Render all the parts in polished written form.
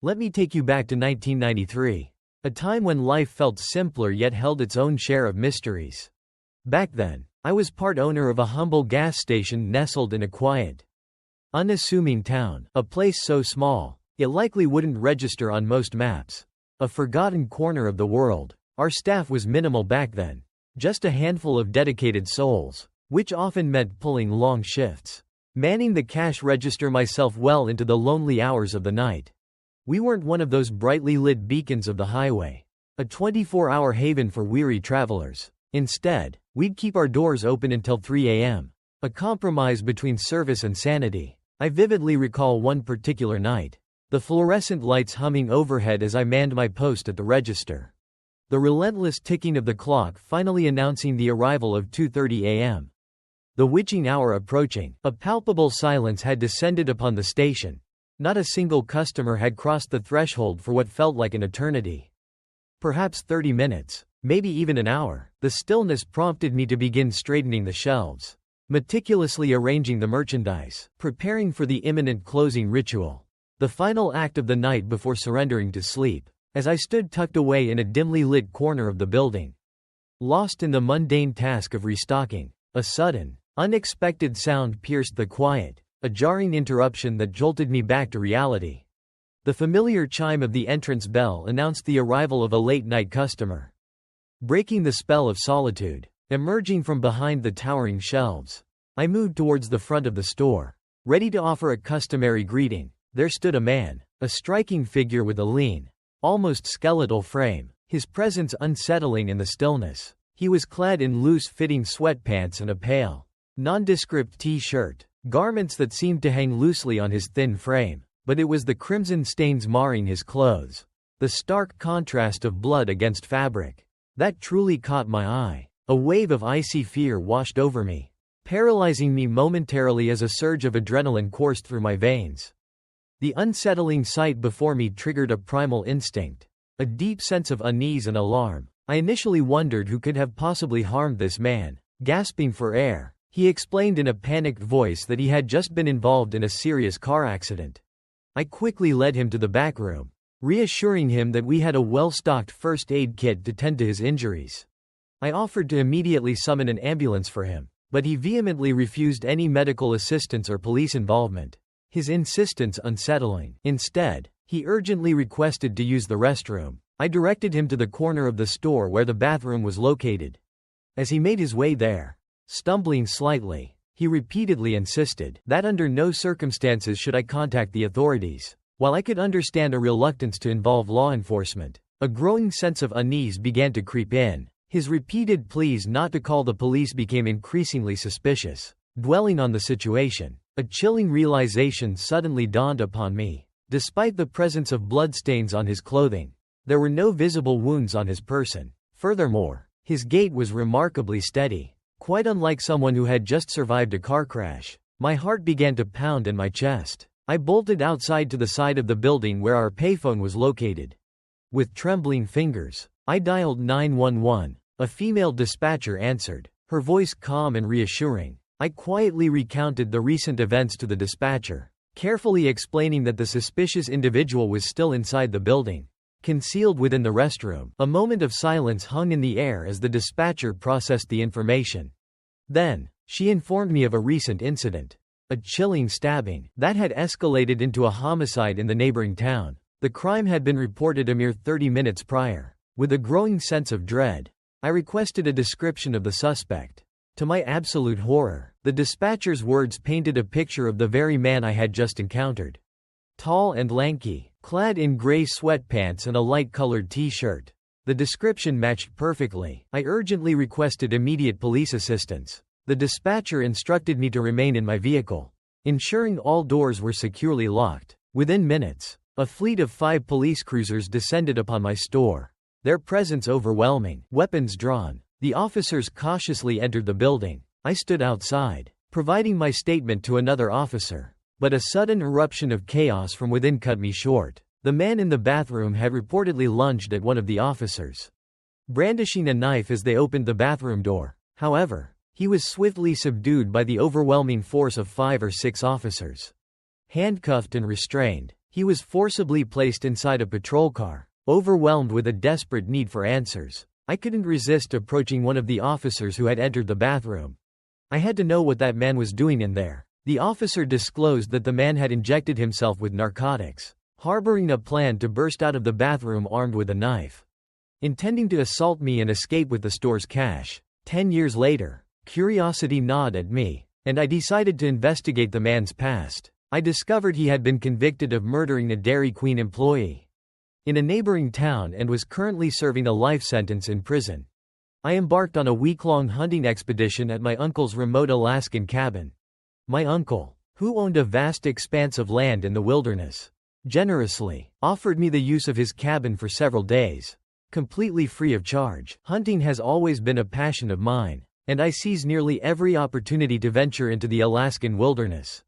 Let me take you back to 1993. A time when life felt simpler yet held its own share of mysteries. Back then, I was part owner of a humble gas station nestled in a quiet, unassuming town, a place so small, it likely wouldn't register on most maps. A forgotten corner of the world. Our staff was minimal back then. Just a handful of dedicated souls, which often meant pulling long shifts. Manning the cash register myself well into the lonely hours of the night. We weren't one of those brightly lit beacons of the highway, a 24-hour haven for weary travelers. Instead, we'd keep our doors open until 3 a.m., a compromise between service and sanity. I vividly recall one particular night. The fluorescent lights humming overhead as I manned my post at the register. The relentless ticking of the clock finally announcing the arrival of 2:30 a.m. The witching hour approaching. A palpable silence had descended upon the station. Not a single customer had crossed the threshold for what felt like an eternity. Perhaps 30 minutes, maybe even an hour. The stillness prompted me to begin straightening the shelves, meticulously arranging the merchandise, preparing for the imminent closing ritual. The final act of the night before surrendering to sleep. As I stood tucked away in a dimly lit corner of the building, lost in the mundane task of restocking, a sudden, unexpected sound pierced the quiet, a jarring interruption that jolted me back to reality. The familiar chime of the entrance bell announced the arrival of a late-night customer. Breaking the spell of solitude, emerging from behind the towering shelves, I moved towards the front of the store. Ready to offer a customary greeting, there stood a man, a striking figure with a lean, almost skeletal frame, his presence unsettling in the stillness. He was clad in loose-fitting sweatpants and a pale, nondescript t-shirt, garments that seemed to hang loosely on his thin frame, but it was the crimson stains marring his clothes, the stark contrast of blood against fabric, that truly caught my eye. A wave of icy fear washed over me, paralyzing me momentarily as a surge of adrenaline coursed through my veins. The unsettling sight before me triggered a primal instinct, a deep sense of unease and alarm. I initially wondered who could have possibly harmed this man. Gasping for air, he explained in a panicked voice that he had just been involved in a serious car accident. I quickly led him to the back room, reassuring him that we had a well-stocked first aid kit to tend to his injuries. I offered to immediately summon an ambulance for him, but he vehemently refused any medical assistance or police involvement, his insistence unsettling. Instead, he urgently requested to use the restroom. I directed him to the corner of the store where the bathroom was located. As he made his way there, stumbling slightly, he repeatedly insisted that under no circumstances should I contact the authorities. While I could understand a reluctance to involve law enforcement, a growing sense of unease began to creep in. His repeated pleas not to call the police became increasingly suspicious. Dwelling on the situation, a chilling realization suddenly dawned upon me. Despite the presence of bloodstains on his clothing, there were no visible wounds on his person. Furthermore, his gait was remarkably steady, quite unlike someone who had just survived a car crash. My heart began to pound in my chest. I bolted outside to the side of the building where our payphone was located. With trembling fingers, I dialed 911. A female dispatcher answered, her voice calm and reassuring. I quietly recounted the recent events to the dispatcher, carefully explaining that the suspicious individual was still inside the building, concealed within the restroom. A moment of silence hung in the air as the dispatcher processed the information. Then, she informed me of a recent incident, a chilling stabbing that had escalated into a homicide in the neighboring town. The crime had been reported a mere 30 minutes prior. With a growing sense of dread, I requested a description of the suspect. To my absolute horror, the dispatcher's words painted a picture of the very man I had just encountered. Tall and lanky, clad in gray sweatpants and a light-colored t-shirt. The description matched perfectly. I urgently requested immediate police assistance. The dispatcher instructed me to remain in my vehicle, ensuring all doors were securely locked. Within minutes, a fleet of 5 police cruisers descended upon my store, their presence overwhelming. Weapons drawn, the officers cautiously entered the building. I stood outside, providing my statement to another officer. But a sudden eruption of chaos from within cut me short. The man in the bathroom had reportedly lunged at one of the officers, brandishing a knife as they opened the bathroom door. However, he was swiftly subdued by the overwhelming force of 5 or 6 officers. Handcuffed and restrained, He was forcibly placed inside a patrol car, overwhelmed with a desperate need for answers. I couldn't resist approaching one of the officers who had entered the bathroom. I had to know what that man was doing in there. The officer disclosed that the man had injected himself with narcotics, harboring a plan to burst out of the bathroom armed with a knife, intending to assault me and escape with the store's cash. 10 years later, curiosity gnawed at me, and I decided to investigate the man's past. I discovered he had been convicted of murdering a Dairy Queen employee in a neighboring town and was currently serving a life sentence in prison. I embarked on a week-long hunting expedition at my uncle's remote Alaskan cabin. My uncle, who owned a vast expanse of land in the wilderness, generously offered me the use of his cabin for several days, completely free of charge. Hunting has always been a passion of mine, and I seize nearly every opportunity to venture into the Alaskan wilderness.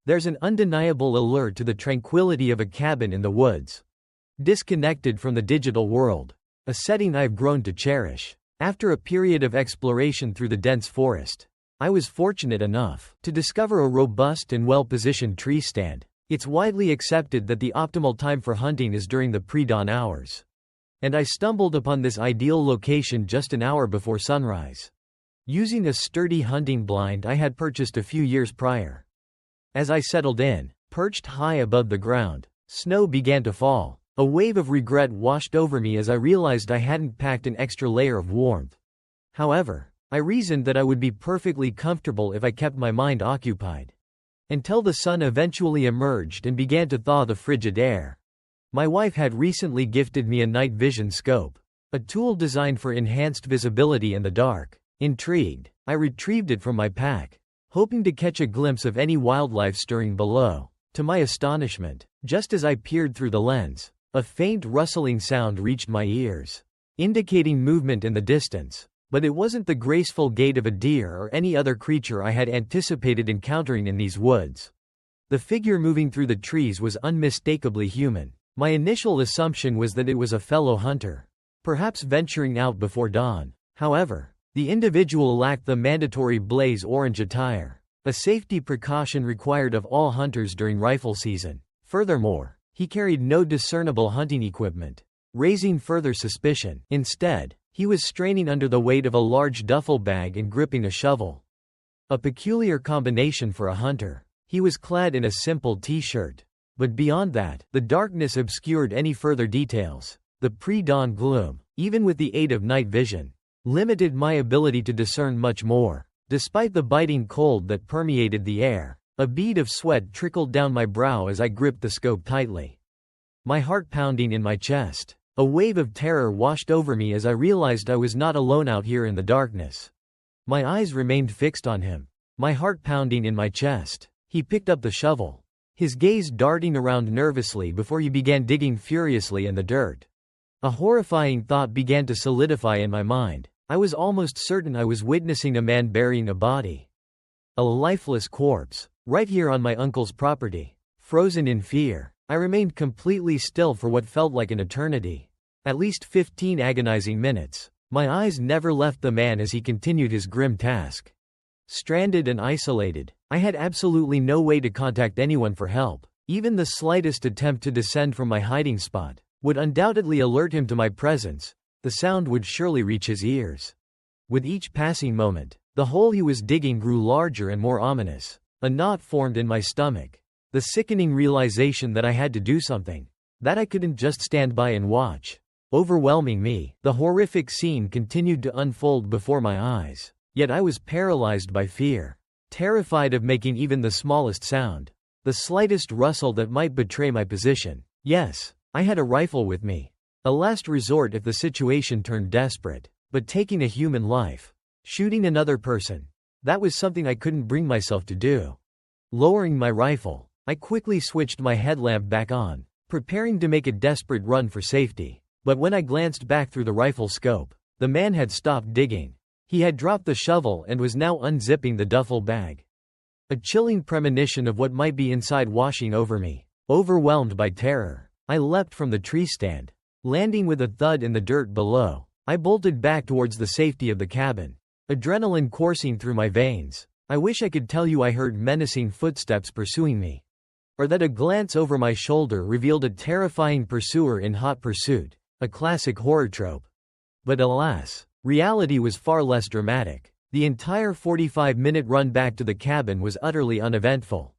There's an undeniable allure to the tranquility of a cabin in the woods, disconnected from the digital world, a setting I've grown to cherish. After a period of exploration through the dense forest, I was fortunate enough to discover a robust and well-positioned tree stand. It's widely accepted that the optimal time for hunting is during the pre-dawn hours, and I stumbled upon this ideal location just an hour before sunrise, using a sturdy hunting blind I had purchased a few years prior. As I settled in, perched high above the ground, snow began to fall. A wave of regret washed over me as I realized I hadn't packed an extra layer of warmth. However, I reasoned that I would be perfectly comfortable if I kept my mind occupied. Until the sun eventually emerged and began to thaw the frigid air. My wife had recently gifted me a night vision scope, a tool designed for enhanced visibility in the dark. Intrigued, I retrieved it from my pack, hoping to catch a glimpse of any wildlife stirring below. To my astonishment, just as I peered through the lens, a faint rustling sound reached my ears, indicating movement in the distance, but it wasn't the graceful gait of a deer or any other creature I had anticipated encountering in these woods. The figure moving through the trees was unmistakably human. My initial assumption was that it was a fellow hunter, perhaps venturing out before dawn. However, the individual lacked the mandatory blaze orange attire, a safety precaution required of all hunters during rifle season. Furthermore, he carried no discernible hunting equipment, raising further suspicion. Instead, he was straining under the weight of a large duffel bag and gripping a shovel, a peculiar combination for a hunter. He was clad in a simple t-shirt, but beyond that, the darkness obscured any further details. The pre-dawn gloom, even with the aid of night vision, limited my ability to discern much more. Despite the biting cold that permeated the air, a bead of sweat trickled down my brow as I gripped the scope tightly, my heart pounding in my chest. A wave of terror washed over me as I realized I was not alone out here in the darkness. My eyes remained fixed on him, my heart pounding in my chest. He picked up the shovel, his gaze darting around nervously before he began digging furiously in the dirt. A horrifying thought began to solidify in my mind. I was almost certain I was witnessing a man burying a body, a lifeless corpse, right here on my uncle's property. Frozen in fear, I remained completely still for what felt like an eternity. At least 15 agonizing minutes. My eyes never left the man as he continued his grim task. Stranded and isolated, I had absolutely no way to contact anyone for help. Even the slightest attempt to descend from my hiding spot would undoubtedly alert him to my presence. The sound would surely reach his ears. With each passing moment, the hole he was digging grew larger and more ominous. A knot formed in my stomach. The sickening realization that I had to do something, that I couldn't just stand by and watch, overwhelming me. The horrific scene continued to unfold before my eyes, yet I was paralyzed by fear, terrified of making even the smallest sound, the slightest rustle that might betray my position. Yes, I had a rifle with me, a last resort if the situation turned desperate, but taking a human life, shooting another person, that was something I couldn't bring myself to do. Lowering my rifle, I quickly switched my headlamp back on, preparing to make a desperate run for safety. But when I glanced back through the rifle scope, the man had stopped digging. He had dropped the shovel and was now unzipping the duffel bag. A chilling premonition of what might be inside washing over me. Overwhelmed by terror, I leapt from the tree stand, landing with a thud in the dirt below. I bolted back towards the safety of the cabin, adrenaline coursing through my veins. I wish I could tell you I heard menacing footsteps pursuing me. or that a glance over my shoulder revealed a terrifying pursuer in hot pursuit, a classic horror trope. But alas, reality was far less dramatic. The entire 45-minute run back to the cabin was utterly uneventful,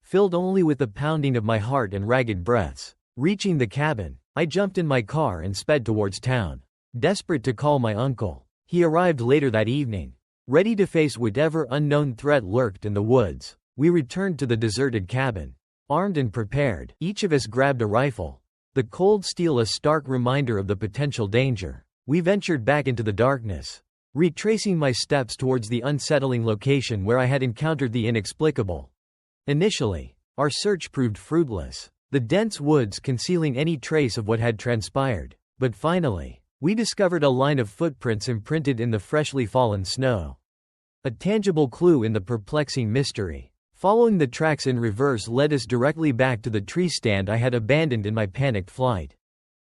filled only with the pounding of my heart and ragged breaths. Reaching the cabin, I jumped in my car and sped towards town, desperate to call my uncle. He arrived later that evening, ready to face whatever unknown threat lurked in the woods. We returned to the deserted cabin, armed and prepared. Each of us grabbed a rifle, the cold steel a stark reminder of the potential danger. We ventured back into the darkness, retracing my steps towards the unsettling location where I had encountered the inexplicable. Initially, our search proved fruitless, the dense woods concealing any trace of what had transpired. But finally, we discovered a line of footprints imprinted in the freshly fallen snow. A tangible clue in the perplexing mystery. Following the tracks in reverse led us directly back to the tree stand I had abandoned in my panicked flight.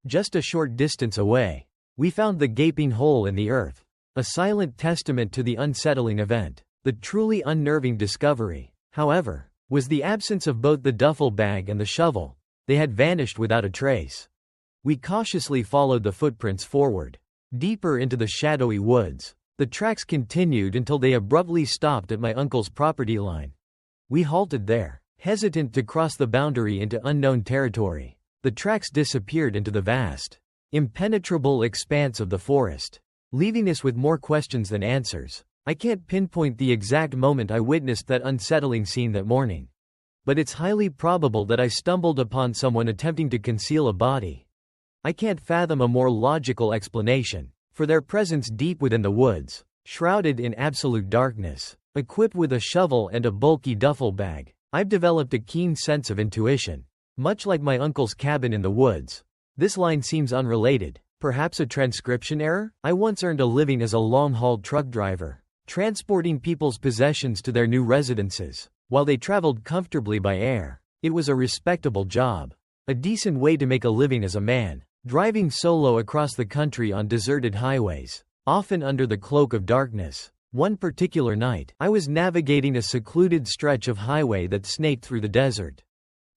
Just a short distance away, we found the gaping hole in the earth, a silent testament to the unsettling event. The truly unnerving discovery, however, was the absence of both the duffel bag and the shovel. They had vanished without a trace. We cautiously followed the footprints forward, deeper into the shadowy woods. The tracks continued until they abruptly stopped at my uncle's property line. We halted there, hesitant to cross the boundary into unknown territory. The tracks disappeared into the vast, impenetrable expanse of the forest, leaving us with more questions than answers. I can't pinpoint the exact moment I witnessed that unsettling scene that morning, but it's highly probable that I stumbled upon someone attempting to conceal a body. I can't fathom a more logical explanation for their presence deep within the woods, shrouded in absolute darkness, equipped with a shovel and a bulky duffel bag. I've developed a keen sense of intuition. Much like my uncle's cabin in the woods, this line seems unrelated. Perhaps a transcription error? I once earned a living as a long-haul truck driver, transporting people's possessions to their new residences, while they traveled comfortably by air. It was a respectable job, a decent way to make a living as a man, driving solo across the country on deserted highways, often under the cloak of darkness. One particular night, I was navigating a secluded stretch of highway that snaked through the desert,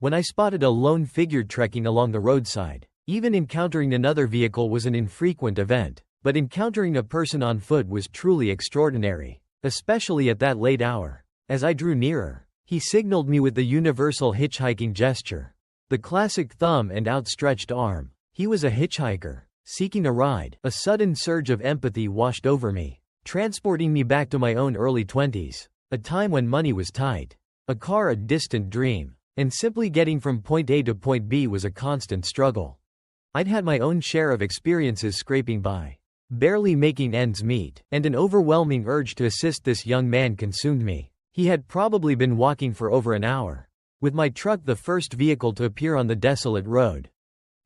when I spotted a lone figure trekking along the roadside. Even encountering another vehicle was an infrequent event, but encountering a person on foot was truly extraordinary, especially at that late hour. As I drew nearer, he signaled me with the universal hitchhiking gesture, the classic thumb and outstretched arm. He was a hitchhiker, seeking a ride. A sudden surge of empathy washed over me, transporting me back to my own early 20s, a time when money was tight, a car a distant dream, and simply getting from point A to point B was a constant struggle. I'd had my own share of experiences scraping by, barely making ends meet, and an overwhelming urge to assist this young man consumed me. He had probably been walking for over an hour, with my truck the first vehicle to appear on the desolate road.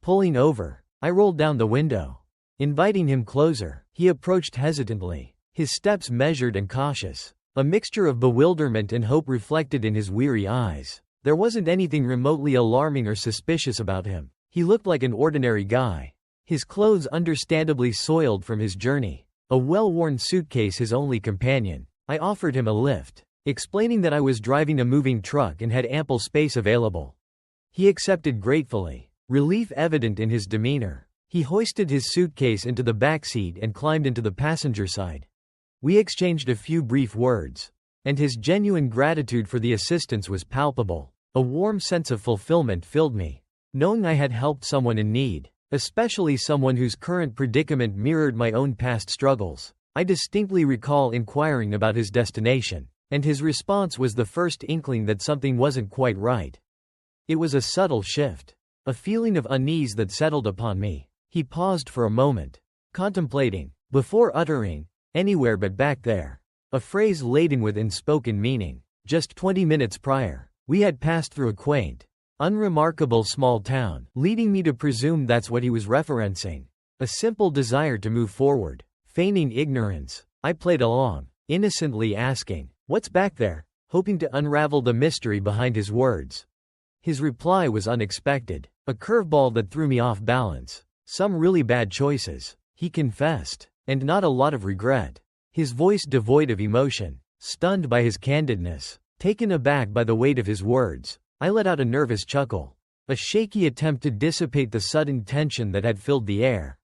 Pulling over, I rolled down the window, inviting him closer. He approached hesitantly, his steps measured and cautious, a mixture of bewilderment and hope reflected in his weary eyes. There wasn't anything remotely alarming or suspicious about him. He looked like an ordinary guy, his clothes understandably soiled from his journey, a well-worn suitcase his only companion. I offered him a lift, explaining that I was driving a moving truck and had ample space available. He accepted gratefully, relief evident in his demeanor. He hoisted his suitcase into the back seat and climbed into the passenger side. We exchanged a few brief words, and his genuine gratitude for the assistance was palpable. A warm sense of fulfillment filled me, knowing I had helped someone in need, especially someone whose current predicament mirrored my own past struggles. I distinctly recall inquiring about his destination, and his response was the first inkling that something wasn't quite right. It was a subtle shift, a feeling of unease that settled upon me. He paused for a moment, contemplating, before uttering, "Anywhere but back there," a phrase laden with unspoken meaning. Just 20 minutes prior, we had passed through a quaint, unremarkable small town, leading me to presume that's what he was referencing. A simple desire to move forward. Feigning ignorance, I played along, innocently asking, "What's back there?" hoping to unravel the mystery behind his words. His reply was unexpected, a curveball that threw me off balance. "Some really bad choices," he confessed, "and not a lot of regret." His voice devoid of emotion, stunned by his candidness, taken aback by the weight of his words. I let out a nervous chuckle. A shaky attempt to dissipate the sudden tension that had filled the air.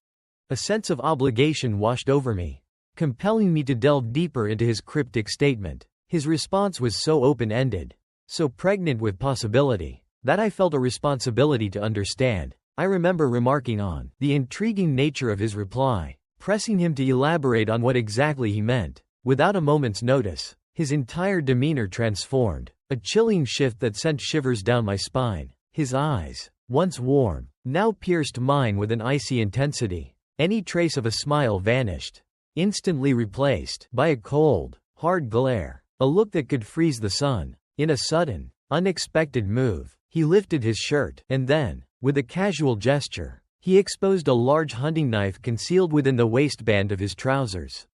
A sense of obligation washed over me, compelling me to delve deeper into his cryptic statement. His response was so open-ended, so pregnant with possibility, that I felt a responsibility to understand. I remember remarking on the intriguing nature of his reply, pressing him to elaborate on what exactly he meant. Without a moment's notice, his entire demeanor transformed, a chilling shift that sent shivers down my spine. His eyes, once warm, now pierced mine with an icy intensity. Any trace of a smile vanished, instantly replaced by a cold, hard glare, a look that could freeze the sun. In a sudden, unexpected move, he lifted his shirt, and then, with a casual gesture, he exposed a large hunting knife concealed within the waistband of his trousers.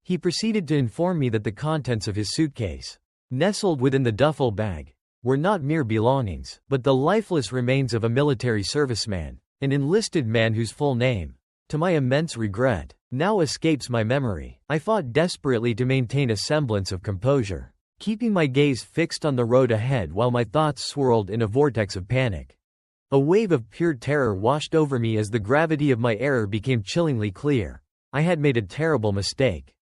He proceeded to inform me that the contents of his suitcase, nestled within the duffel bag, were not mere belongings, but the lifeless remains of a military serviceman, an enlisted man whose full name, to my immense regret, now escapes my memory. I fought desperately to maintain a semblance of composure, keeping my gaze fixed on the road ahead while my thoughts swirled in a vortex of panic. A wave of pure terror washed over me as the gravity of my error became chillingly clear. I had made a terrible mistake.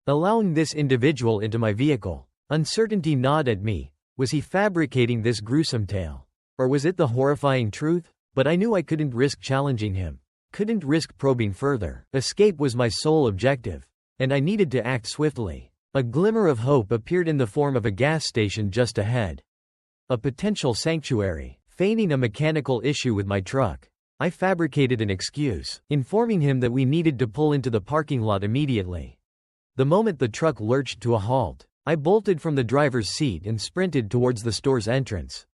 Allowing this individual into my vehicle. Uncertainty gnawed at me. Was he fabricating this gruesome tale? Or was it the horrifying truth? But I knew I couldn't risk challenging him. Couldn't risk probing further. Escape was my sole objective, and I needed to act swiftly. A glimmer of hope appeared in the form of a gas station just ahead. A potential sanctuary. Feigning a mechanical issue with my truck, I fabricated an excuse, informing him that we needed to pull into the parking lot immediately. The moment the truck lurched to a halt, I bolted from the driver's seat and sprinted towards the store's entrance,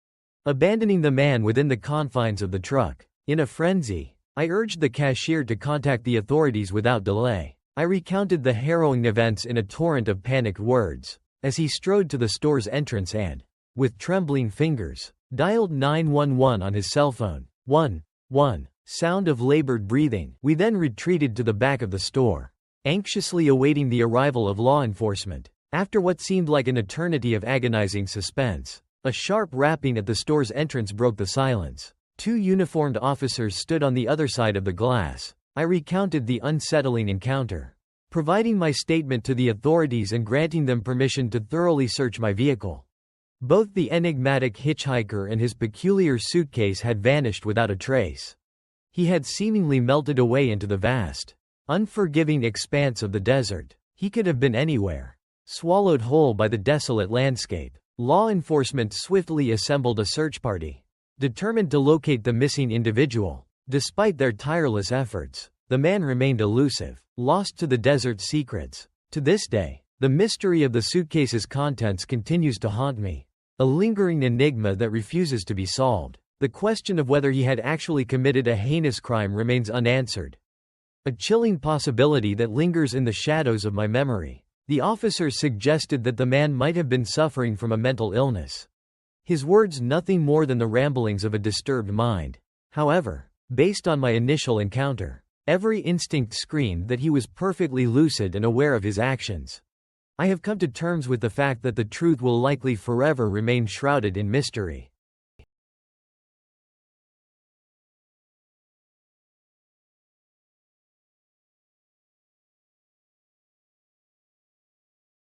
abandoning the man within the confines of the truck. In a frenzy, I urged the cashier to contact the authorities without delay. I recounted the harrowing events in a torrent of panicked words, as he strode to the store's entrance and, with trembling fingers, dialed 911 on his cell phone. 1-1. Sound of labored breathing. We then retreated to the back of the store, anxiously awaiting the arrival of law enforcement. After what seemed like an eternity of agonizing suspense, a sharp rapping at the store's entrance broke the silence. 2 uniformed officers stood on the other side of the glass. I recounted the unsettling encounter, providing my statement to the authorities and granting them permission to thoroughly search my vehicle. Both the enigmatic hitchhiker and his peculiar suitcase had vanished without a trace. He had seemingly melted away into the vast, unforgiving expanse of the desert. He could have been anywhere, swallowed whole by the desolate landscape. Law enforcement swiftly assembled a search party, determined to locate the missing individual. Despite their tireless efforts, the man remained elusive, lost to the desert's secrets. To this day, the mystery of the suitcase's contents continues to haunt me. A lingering enigma that refuses to be solved. The question of whether he had actually committed a heinous crime remains unanswered. A chilling possibility that lingers in the shadows of my memory. The officers suggested that the man might have been suffering from a mental illness. His words nothing more than the ramblings of a disturbed mind. However, based on my initial encounter, every instinct screamed that he was perfectly lucid and aware of his actions. I have come to terms with the fact that the truth will likely forever remain shrouded in mystery.